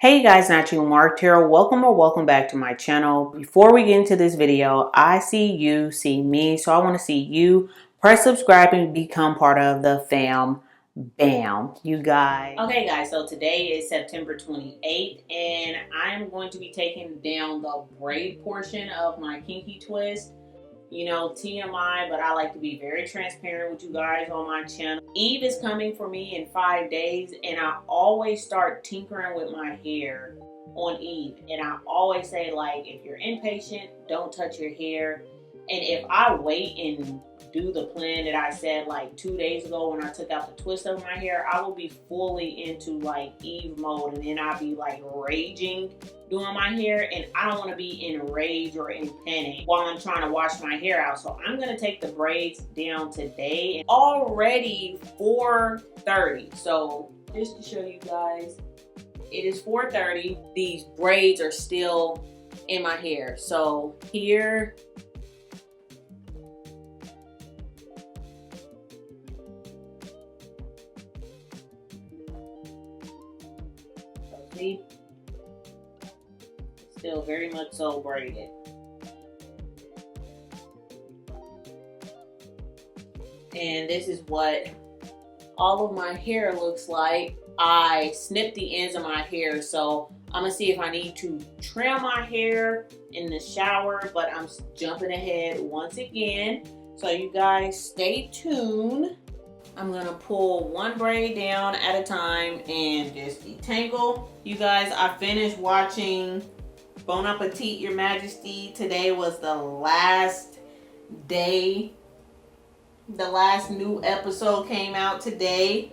Hey guys, Naturally Marked here. Welcome back to my channel. Before we get into this video, I see you, see me, so I want to see you. Press subscribe and become part of the fam. Bam, you guys. Okay guys, so today is September 28th and I'm going to be taking down the braid portion of my kinky twist. You know, TMI, but I like to be very transparent with you guys on my channel. Eve is coming for me in 5 days, and I always start tinkering with my hair on Eve. And I always say, like, if you're impatient, don't touch your hair. And if I wait and do the plan that I said like 2 days ago when I took out the twist of my hair, I will be fully into like Eve mode, and then I'll be like raging doing my hair, and I don't want to be in rage or in panic while I'm trying to wash my hair out. So I'm going to take the braids down today. And already 4:30. So just to show you guys, it is 4:30. These braids are still in my hair. So here, see, still very much so braided. And this is what all of my hair looks like. I snipped the ends of my hair, so I'm gonna see if I need to trim my hair in the shower, but I'm jumping ahead once again. So you guys stay tuned. I'm gonna pull one braid down at a time and just detangle. You guys, I finished watching Bon Appetit, Your Majesty. Today was the last day. The last new episode came out today,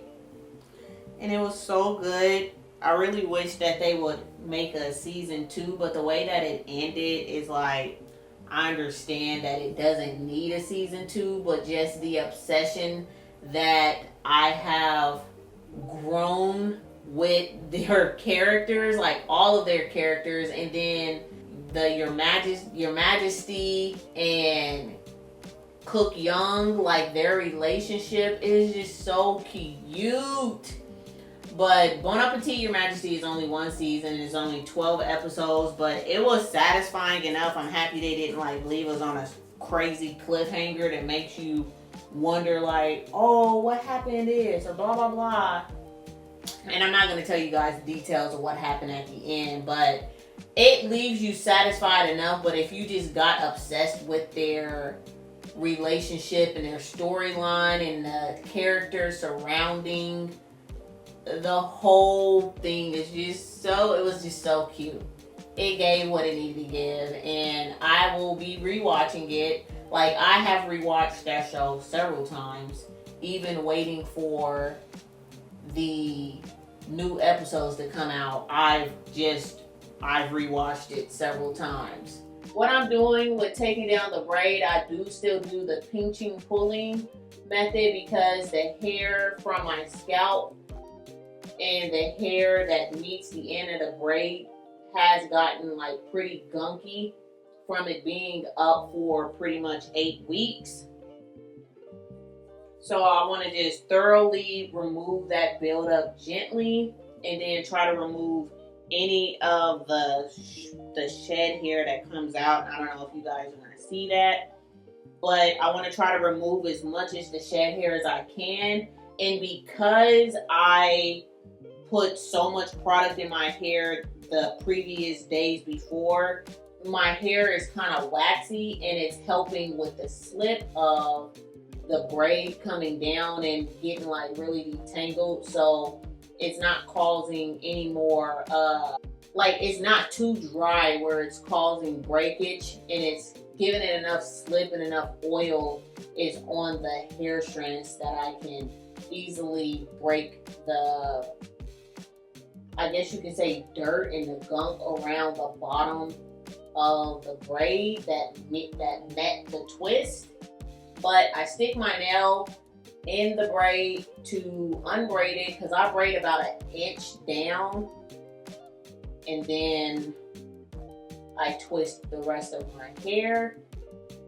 and it was so good. I really wish that they would make a season 2, but the way that it ended is like, I understand that it doesn't need a season 2, but just the obsession that I have grown with their characters, like all of their characters, and then the Your Majesty and Cook Young, like their relationship is just so cute. But Bon Appetit, Your Majesty is only one season. It's only 12 episodes, but it was satisfying enough. I'm happy they didn't like leave us on a crazy cliffhanger that makes you wonder like, oh, what happened in this or blah blah blah. And I'm not going to tell you guys the details of what happened at the end, but it leaves you satisfied enough. But if you just got obsessed with their relationship and their storyline and the characters surrounding the whole thing, is just so, it was just so cute. It gave what it needed to give, and I will be rewatching it. Like, I have rewatched that show several times, even waiting for the new episodes to come out. I've rewatched it several times. What I'm doing with taking down the braid, I do still do the pinching pulling method, because the hair from my scalp and the hair that meets the end of the braid has gotten like pretty gunky from it being up for pretty much 8 weeks. So I want to just thoroughly remove that buildup gently, and then try to remove any of the shed hair that comes out. I don't know if you guys are going to see that, but I want to try to remove as much as the shed hair as I can. And because I put so much product in my hair the previous days before, my hair is kind of waxy, and it's helping with the slip of the braid coming down and getting like really detangled. So it's not causing any more like, it's not too dry where it's causing breakage, and it's giving it enough slip and enough oil is on the hair strands that I can easily break the, I guess you can say, dirt and the gunk around the bottom of the braid that met the twist. But I stick my nail in the braid to unbraid it, because I braid about 1 inch down, and then I twist the rest of my hair.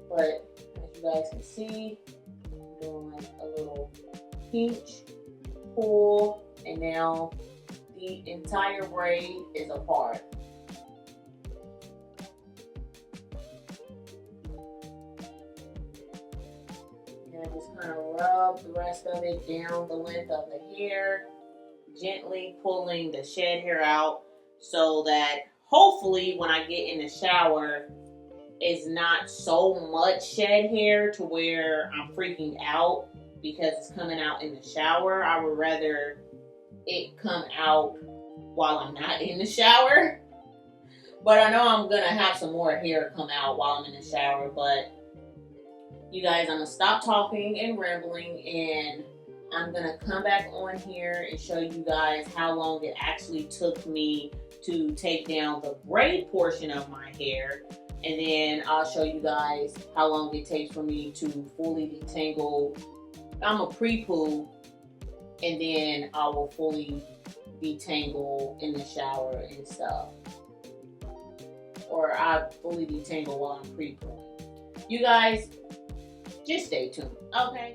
But as you guys can see, I'm doing like a little pinch, pull, and now the entire braid is apart. And just kind of rub the rest of it down the length of the hair, gently pulling the shed hair out so that hopefully when I get in the shower, it's not so much shed hair to where I'm freaking out because it's coming out in the shower. I would rather it come out while I'm not in the shower. But I know I'm gonna have some more hair come out while I'm in the shower. But you guys, I'm gonna stop talking and rambling, and I'm gonna come back on here and show you guys how long it actually took me to take down the braid portion of my hair. And then I'll show you guys how long it takes for me to fully detangle. I'm a pre-poo, and then I will fully detangle in the shower and stuff. Or I fully detangle while I'm pre-pooing. You guys, just stay tuned, okay?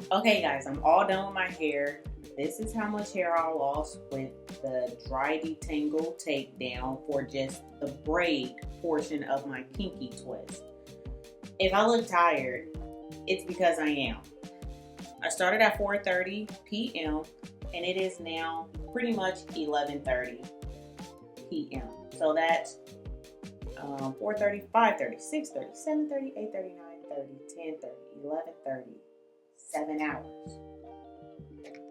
Okay guys, I'm all done with my hair. This is how much hair I lost with the dry detangle takedown for just the braid portion of my kinky twist. If I look tired, it's because I am. I started at 4:30 p.m. and it is now pretty much 11:30 p.m. So that's 4:30, 5:30, 6:30, 7:30, 8:30, 9:30, 10:30, 11:30. 7 hours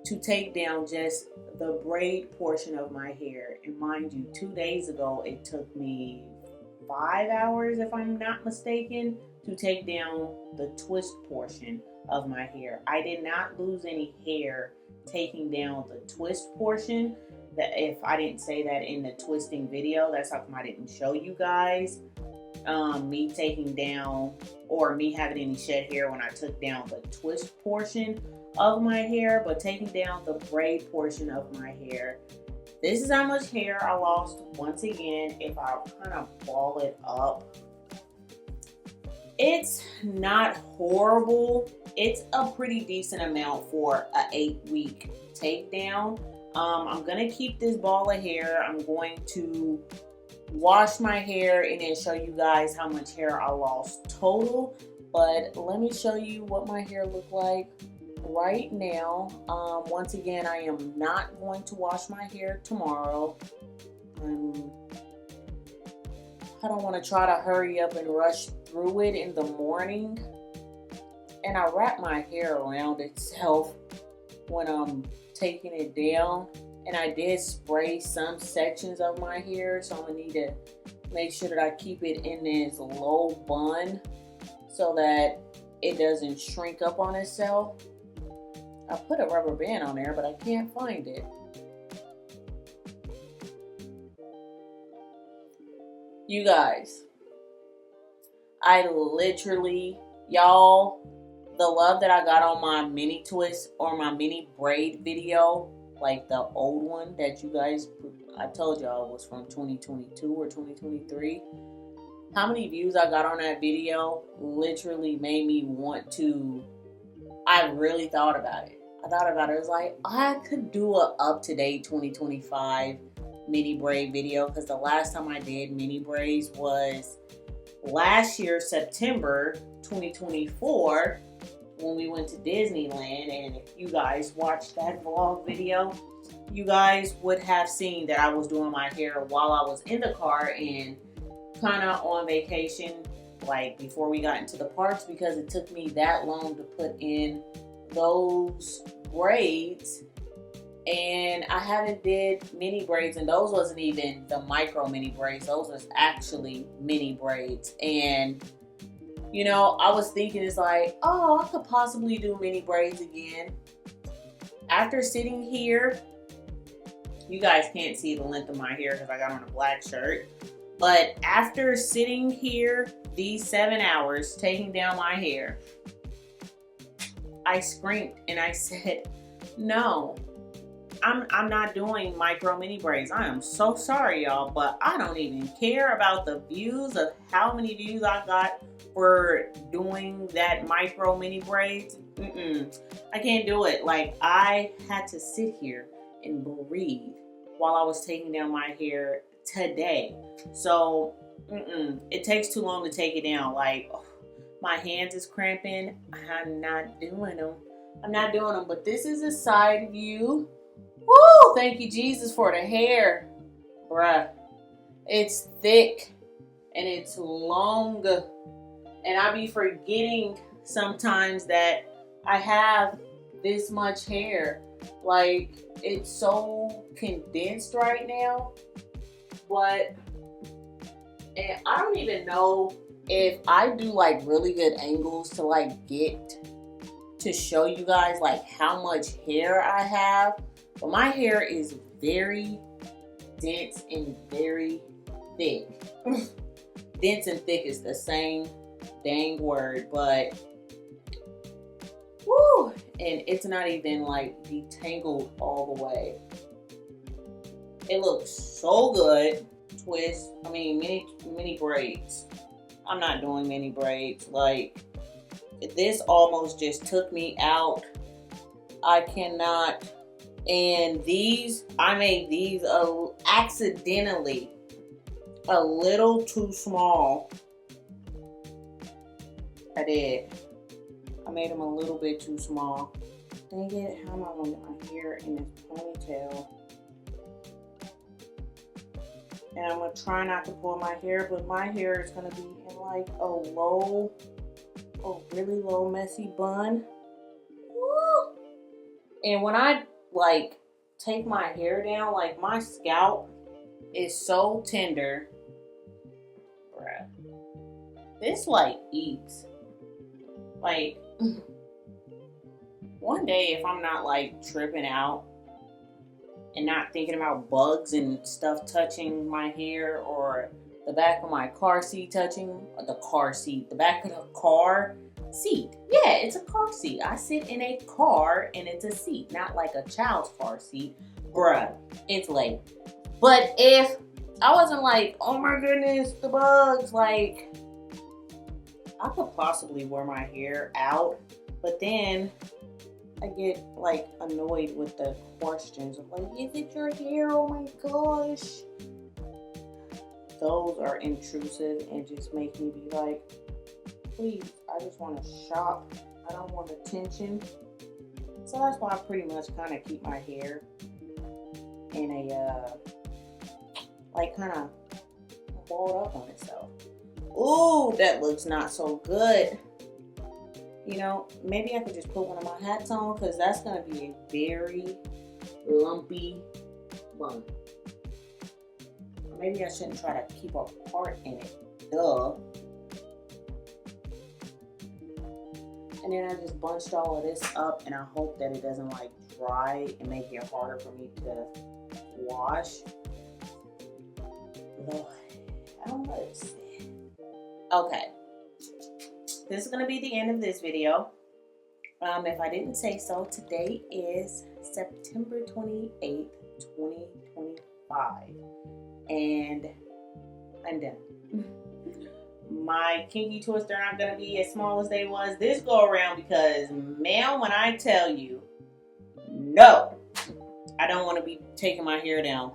to take down just the braid portion of my hair. And mind you, 2 days ago it took me 5 hours, if I'm not mistaken, to take down the twist portion of my hair. I did not lose any hair taking down the twist portion. That if I didn't say that in the twisting video, that's how come I didn't show you guys me taking down or me having any shed hair when I took down the twist portion of my hair. But taking down the braid portion of my hair, this is how much hair I lost. Once again, if I kind of ball it up, it's not horrible. It's a pretty decent amount for an 8-week takedown. I'm gonna keep this ball of hair. I'm going to wash my hair and then show you guys how much hair I lost total. But let me show you what my hair look like right now. Once again, I am not going to wash my hair tomorrow. I don't want to try to hurry up and rush through it in the morning. And I wrap my hair around itself when I'm taking it down. And I did spray some sections of my hair, so I'm gonna need to make sure that I keep it in this low bun so that it doesn't shrink up on itself. I put a rubber band on there, but I can't find it. You guys, I literally, y'all, the love that I got on my mini twist or my mini braid video, like the old one that you guys, I told y'all was from 2022 or 2023. How many views I got on that video literally made me want to, I really thought about it. I thought about it. It was like, I could do a up-to-date 2025 mini braid video, because the last time I did mini braids was last year, September 2024, when we went to Disneyland. And if you guys watched that vlog video, you guys would have seen that I was doing my hair while I was in the car and kind of on vacation, like before we got into the parks, because it took me that long to put in those braids. And I haven't did mini braids, and those wasn't even the micro mini braids. Those was actually mini braids. And you know, I was thinking, it's like, oh, I could possibly do mini braids again. After sitting here, you guys can't see the length of my hair because I got on a black shirt. But after sitting here these 7 hours, taking down my hair, I screamed and I said, no, I'm not doing micro mini braids. I am so sorry, y'all, but I don't even care about the views of how many views I got for doing that micro mini braids. I can't do it. Like, I had to sit here and breathe while I was taking down my hair today. So it takes too long to take it down. Like, my hands is cramping. I'm not doing them. But this is a side view. Woo! Thank you, Jesus, for the hair. Bruh. It's thick and it's long. And I be forgetting sometimes that I have this much hair. Like, it's so condensed right now. But, and I don't even know if I do like really good angles to like get to show you guys like how much hair I have. But my hair is very dense and very thick. Dense and thick is the same dang word, but woo, and it's not even like detangled all the way. It looks so good. Twist, mini braids. I'm not doing mini braids. Like, this almost just took me out. I cannot. And these, I made these accidentally a little too small. I did. I made them a little bit too small. Dang it, how am I going to get my hair in this ponytail? And I'm going to try not to pull my hair, but my hair is going to be in like a really low messy bun. Woo! And when I like take my hair down, like my scalp is so tender. Bruh. This like eats. Like, one day if I'm not like tripping out and not thinking about bugs and stuff touching my hair, or the back of my car seat touching the back of the car seat. Yeah, it's a car seat. I sit in a car and it's a seat, not like a child's car seat. Bruh, it's late. But if I wasn't like, oh my goodness, the bugs, like, I could possibly wear my hair out, but then I get like annoyed with the questions of like, is it your hair? Oh my gosh. Those are intrusive and just make me be like, please, I just want to shop. I don't want attention. So that's why I pretty much kind of keep my hair in a, like kind of balled up on itself. Ooh, that looks not so good. You know, maybe I could just put one of my hats on, because that's going to be a very lumpy bun. Or maybe I shouldn't try to keep a part in it. Duh. And then I just bunched all of this up, and I hope that it doesn't like dry and make it harder for me to wash. Lord, I don't know. Okay. This is going to be the end of this video. If I didn't say so, today is September 28th, 2025. And I'm done. My kinky twists are not going to be as small as they was this go around, because, man, when I tell you, no, I don't want to be taking my hair down.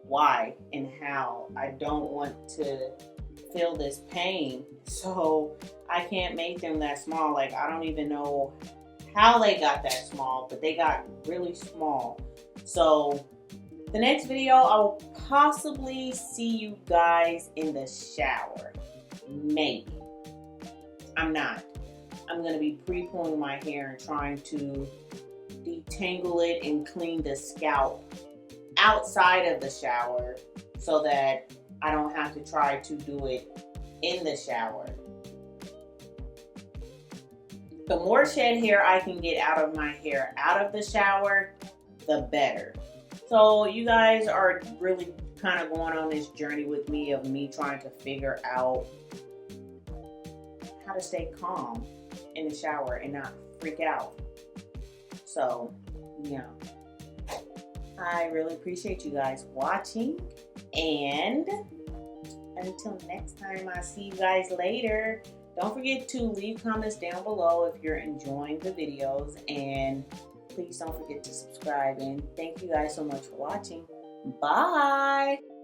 Why and how? I don't want to feel this pain. So I can't make them that small. Like, I don't even know how they got that small, but they got really small. So the next video, I will possibly see you guys in the shower. Maybe. I'm not. I'm going to be pre-pulling my hair and trying to detangle it and clean the scalp outside of the shower, so that I don't have to try to do it in the shower. The more shed hair I can get out of my hair out of the shower, the better. So you guys are really kind of going on this journey with me of me trying to figure out how to stay calm in the shower and not freak out. So, yeah. I really appreciate you guys watching, and until next time, I'll see you guys later. Don't forget to leave comments down below if you're enjoying the videos, and please don't forget to subscribe, and thank you guys so much for watching. Bye!